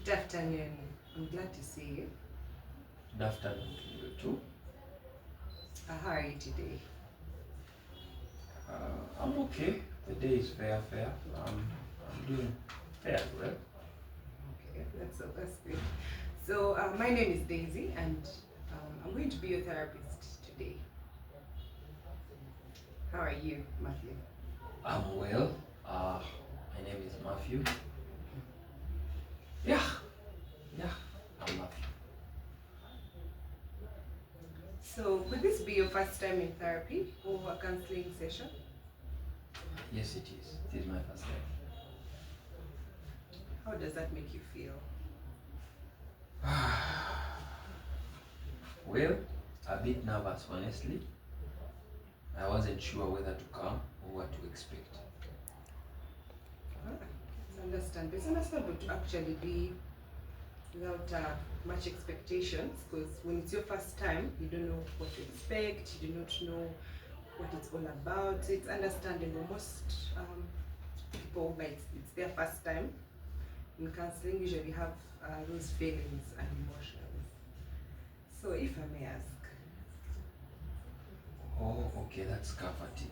Good afternoon. I'm glad to see you. Good afternoon to you too. How are you today? I'm okay. The day is fair. I'm doing fairly well. Okay, that's good. So, my name is Daisy, and I'm going to be your therapist today. How are you, Matthew? I'm well. My name is Matthew. Yeah, yeah, I'm Matthew. So, would this be your first time in therapy or a counseling session? Yes, it is. It is my first time. How does that make you feel? Well, a bit nervous, honestly. I wasn't sure whether to come or what to expect. It's understandable to actually be without much expectations because when it's your first time, you don't know what to expect, you do not know what it's all about. It's understandable. Most people, like it's their first time in counseling, usually have those feelings and emotions. So, if I may ask, Oh, okay, that's comforting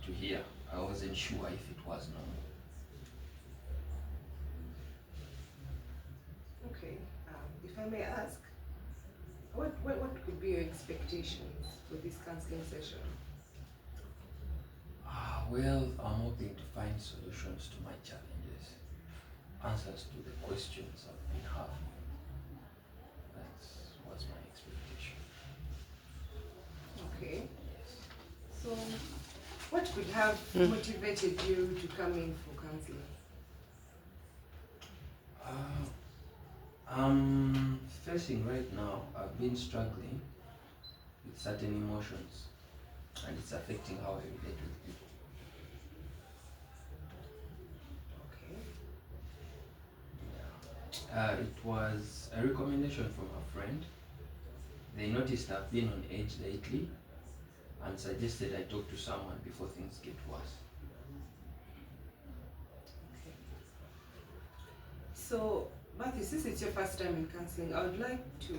to hear. I wasn't sure if it was normal. okay, if I may ask, what could be your expectations for this counseling session? Well, I'm hoping to find solutions to my challenges, answers to the questions I've been having. That was my expectation. Okay, Yes. so what could have motivated you to come in for counseling? Uh, I'm facing right now, I've been struggling with certain emotions and it's affecting how I relate with people. Okay. Yeah. It was a recommendation from a friend. They noticed I've been on edge lately and suggested I talk to someone before things get worse. Okay. So, Matthew, since it's your first time in counseling, I would like to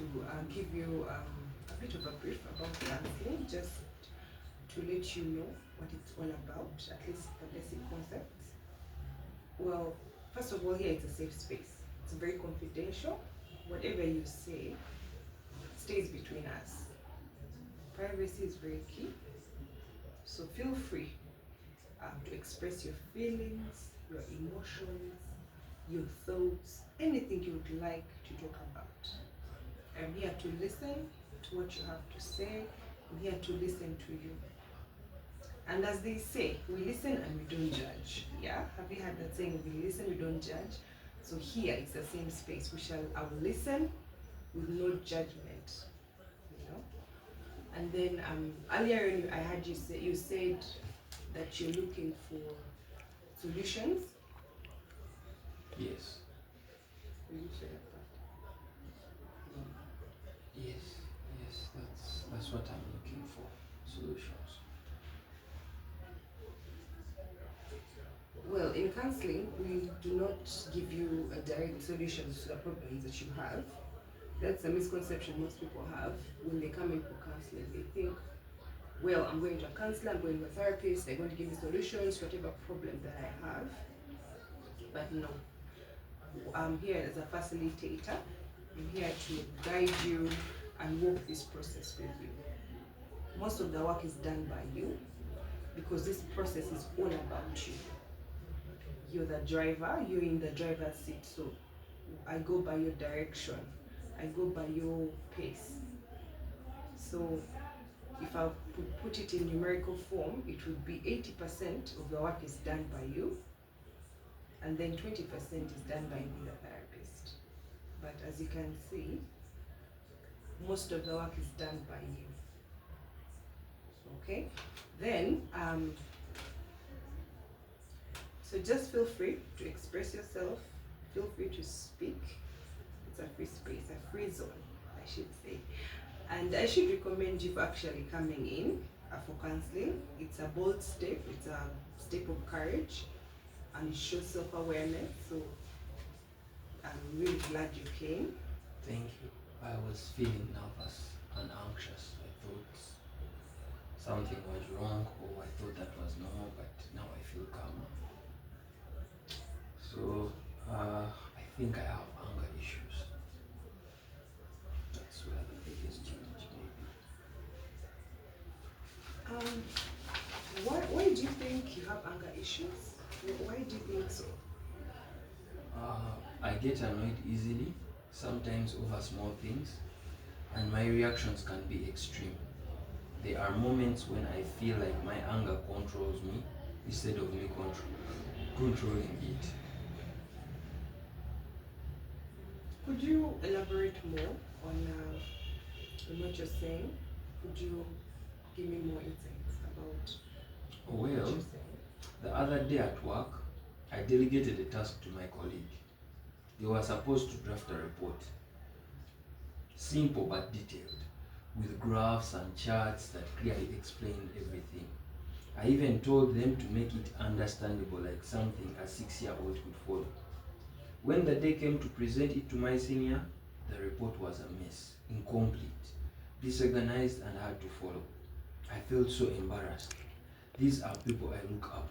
give you a bit of a brief about counseling, just to let you know what it's all about, at least the basic concepts. Well, first of all, here it's a safe space. It's very confidential. Whatever you say stays between us. Privacy is very key. So feel free to express your feelings, your emotions, your thoughts, anything you would like to talk about. I'm here to listen to what you have to say. I'm here to listen to you. And as they say, we listen and we don't judge. Yeah? Have you heard that saying, we listen, we don't judge? So here it's the same space. I will listen with no judgment. You know? And then earlier I heard you said that you're looking for solutions. Yes, Will you share that? yes, that's what I'm looking for. Solutions. Well, in counseling, we do not give you a direct solution to the problems that you have. That's a misconception most people have when they come in for counseling. They think, well, I'm going to a counselor, I'm going to a therapist, they're going to give me solutions to whatever problem that I have. But no, I'm here as a facilitator. I'm here to guide you and walk this process with you. Most of the work is done by you because this process is all about you. You're the driver, you're in the driver's seat, so I go by your direction, I go by your pace. So if I put it in numerical form, it would be 80% of the work is done by you, and then 20% is done by me, the therapist. But as you can see, most of the work is done by you. Okay? Then, so just feel free to express yourself, feel free to speak. It's a free space, a free zone, I should say. And I should recommend you for actually coming in for counseling. It's a bold step, it's a step of courage, and it shows self-awareness. So I'm really glad you came. Thank you. I was feeling nervous and anxious. I thought something was wrong, or I thought that was normal, but now I feel calmer. So, I think I have anger issues. That's where the biggest challenge may be. Um, why do you think you have anger issues? Why do you think so? I get annoyed easily, sometimes over small things, and my reactions can be extreme. There are moments when I feel like my anger controls me instead of me controlling it. Could you elaborate more on what you're saying? Could you give me more insights about what you're Well, saying? the other day at work, I delegated a task to my colleague. They were supposed to draft a report, simple but detailed, with graphs and charts that clearly explained everything. I even told them to make it understandable, like something a 6-year-old could follow. When the day came to present it to my senior, the report was a mess, incomplete, disorganized, and hard to follow. I felt so embarrassed. These are people I look up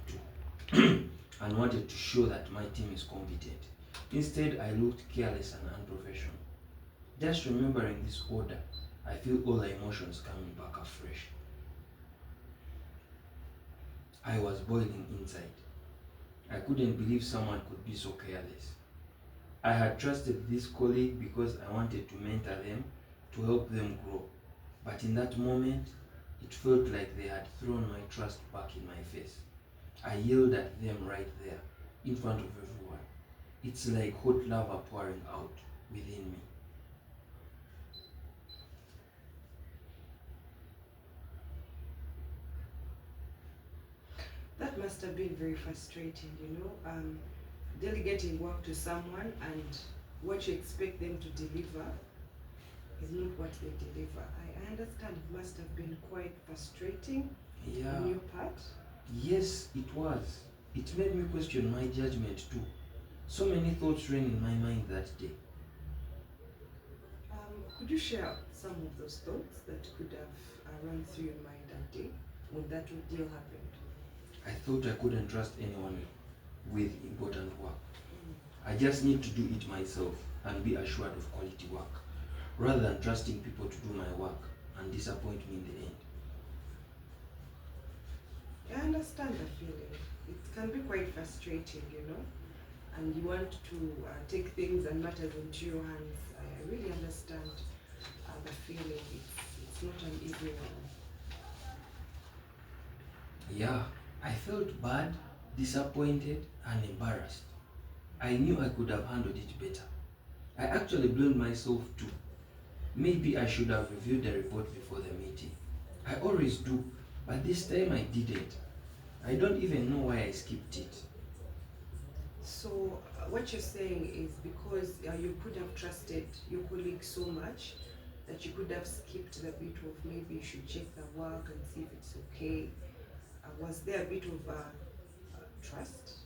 to and wanted to show that my team is competent. Instead, I looked careless and unprofessional. Just remembering this order, I feel all the emotions coming back afresh. I was boiling inside. I couldn't believe someone could be so careless. I had trusted this colleague because I wanted to mentor them, to help them grow. But in that moment, it felt like they had thrown my trust back in my face. I yelled at them right there, in front of everyone. It's like hot lava pouring out within me. That must have been very frustrating, delegating work to someone and what you expect them to deliver is not what they deliver. I understand it must have been quite frustrating Yeah, on your part. yes, it was. It made me question my judgment too. So many thoughts ran in my mind that day. Could you share some of those thoughts that could have run through your mind that day when that deal happened? I thought I couldn't trust anyone with important work. I just need to do it myself and be assured of quality work, rather than trusting people to do my work and disappoint me in the end. I understand the feeling. It can be quite frustrating, and you want to take things and matters into your hands. I really understand the feeling. It's not an easy one. Yeah, I felt bad, disappointed, and embarrassed. I knew I could have handled it better. I actually blamed myself too. Maybe I should have reviewed the report before the meeting. I always do, but this time I didn't. I don't even know why I skipped it. So, what you're saying is because you could have trusted your colleague so much that you could have skipped the bit of maybe you should check the work and see if it's okay. Was there a bit of trust?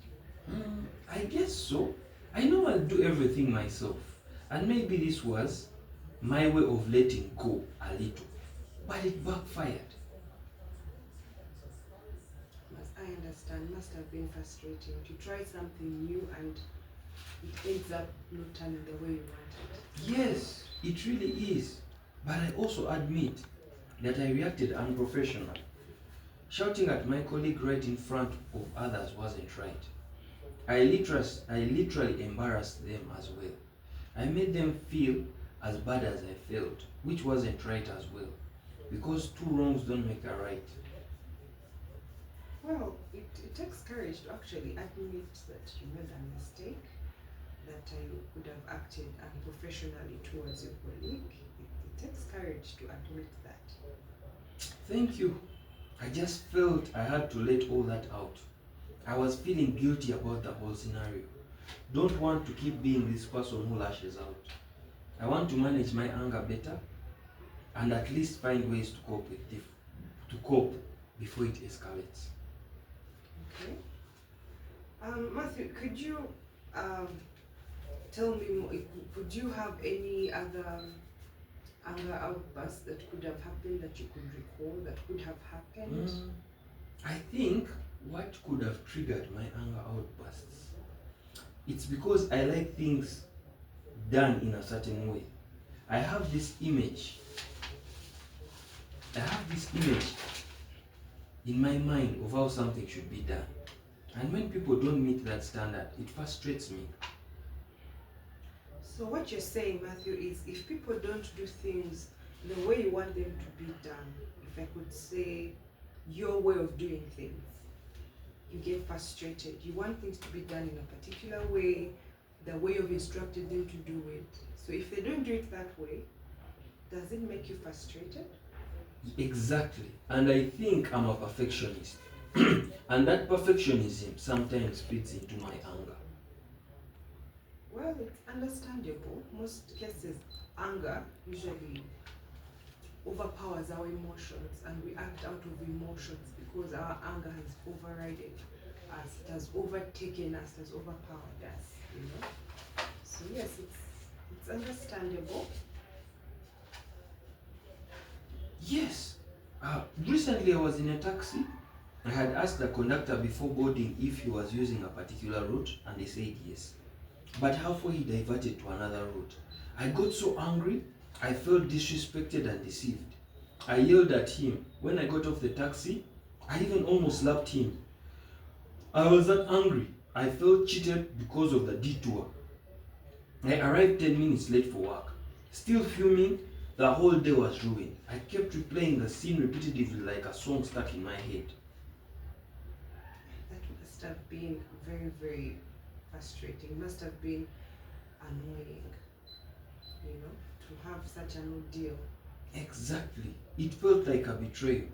I guess so. I know I'll do everything myself. And maybe this was my way of letting go a little. But it backfired. I understand. Must have been frustrating to try something new and it ends up not turning the way you wanted. Yes, it really is. But I also admit that I reacted unprofessionally. Shouting at my colleague right in front of others wasn't right. I literally embarrassed them as well. I made them feel as bad as I felt, which wasn't right as well. Because two wrongs don't make a right. Well, it takes courage to actually admit that you made a mistake, that you could have acted unprofessionally towards your colleague. It takes courage to admit that. Thank you. I just felt I had to let all that out. I was feeling guilty about the whole scenario. Don't want to keep being this person who lashes out. I want to manage my anger better and at least find ways to cope before it escalates. Okay. Matthew, could you tell me more. Could you have any other anger outbursts that could have happened that you could recall that could have happened? I think what could have triggered my anger outbursts, it's because I like things done in a certain way. I have this image. In my mind of how something should be done. And when people don't meet that standard, it frustrates me. So what you're saying, Matthew, is if people don't do things the way you want them to be done, if I could say your way of doing things, you get frustrated. You want things to be done in a particular way, the way you've instructed them to do it. So if they don't do it that way, does it make you frustrated? Exactly. And I think I'm a perfectionist. And that perfectionism sometimes feeds into my anger. Well, it's understandable. Most cases, anger usually overpowers our emotions and we act out of emotions because our anger has overridden us, it has overtaken us, it has overpowered us, you know. So yes, it's understandable. Yes. Recently I was in a taxi. I had asked the conductor before boarding if he was using a particular route and they said yes. But halfway he diverted to another route. I got so angry, I felt disrespected and deceived. I yelled at him. When I got off the taxi, I even almost slapped him. I was that angry. I felt cheated because of the detour. I arrived 10 minutes late for work. Still fuming, the whole day was ruined. I kept replaying the scene repetitively like a song stuck in my head. That must have been very, very frustrating. Must have been annoying, you know, to have such an ordeal. Exactly. It felt like a betrayal.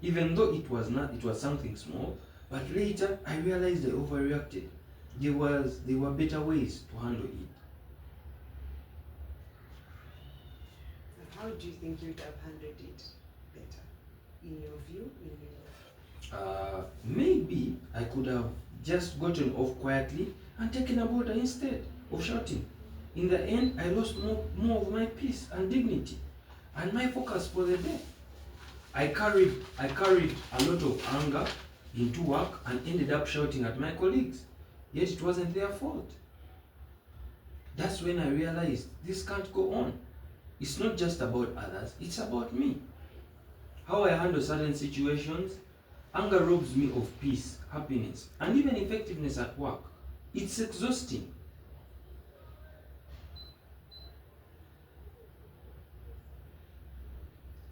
Even though it was not, it was something small, but later I realized I overreacted. There were better ways to handle it. And how do you think you'd have handled it better? In your view, Maybe I could have just gotten off quietly and taken a border instead of shouting. In the end, I lost more of my peace and dignity and my focus for the day. I carried a lot of anger into work and ended up shouting at my colleagues. Yet it wasn't their fault. That's when I realized this can't go on. It's not just about others, it's about me. How I handle certain situations, anger robs me of peace, happiness, and even effectiveness at work. It's exhausting.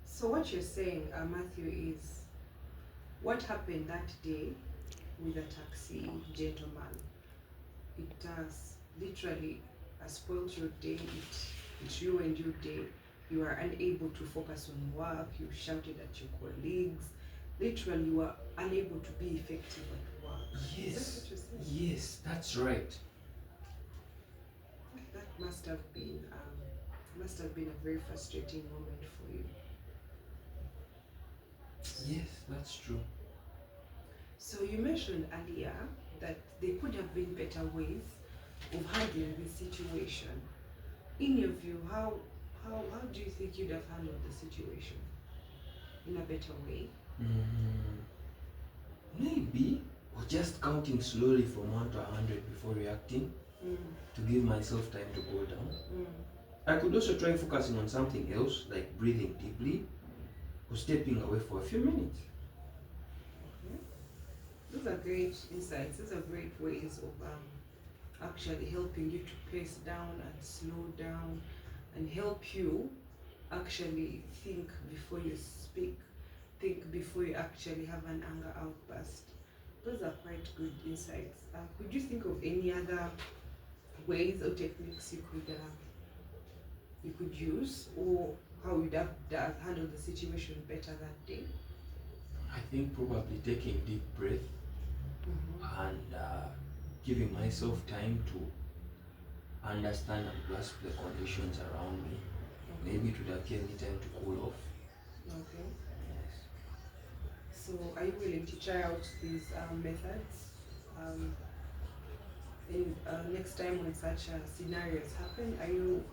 So what you're saying, Matthew, is what happened that day with the taxi gentleman. It has literally spoiled your day. It ruined your day. You are unable to focus on work. You shouted at your colleagues. Literally, you are unable to be effective at work. Is that what you're saying? Yes, that's right. That must have been a very frustrating moment for you. Yes, that's true. So you mentioned earlier that there could have been better ways of handling this situation. In your view, how do you think you'd have handled the situation in a better way? Maybe, or just counting slowly from 1 to 100 before reacting to give myself time to cool down. I could also try focusing on something else, like breathing deeply or stepping away for a few minutes. Those are great insights. Those are great ways of actually helping you to pace down and slow down and help you actually think before you speak, think before you actually have an anger outburst. Those are quite good insights. Could you think of any other ways or techniques you could use, or how you'd have handled the situation better that day? I think probably taking deep breath and giving myself time to understand and grasp the conditions around me. Okay. Maybe it would have given me time to cool off. Okay. Yes. So are you willing to try out these methods in next time when such scenarios happen, are you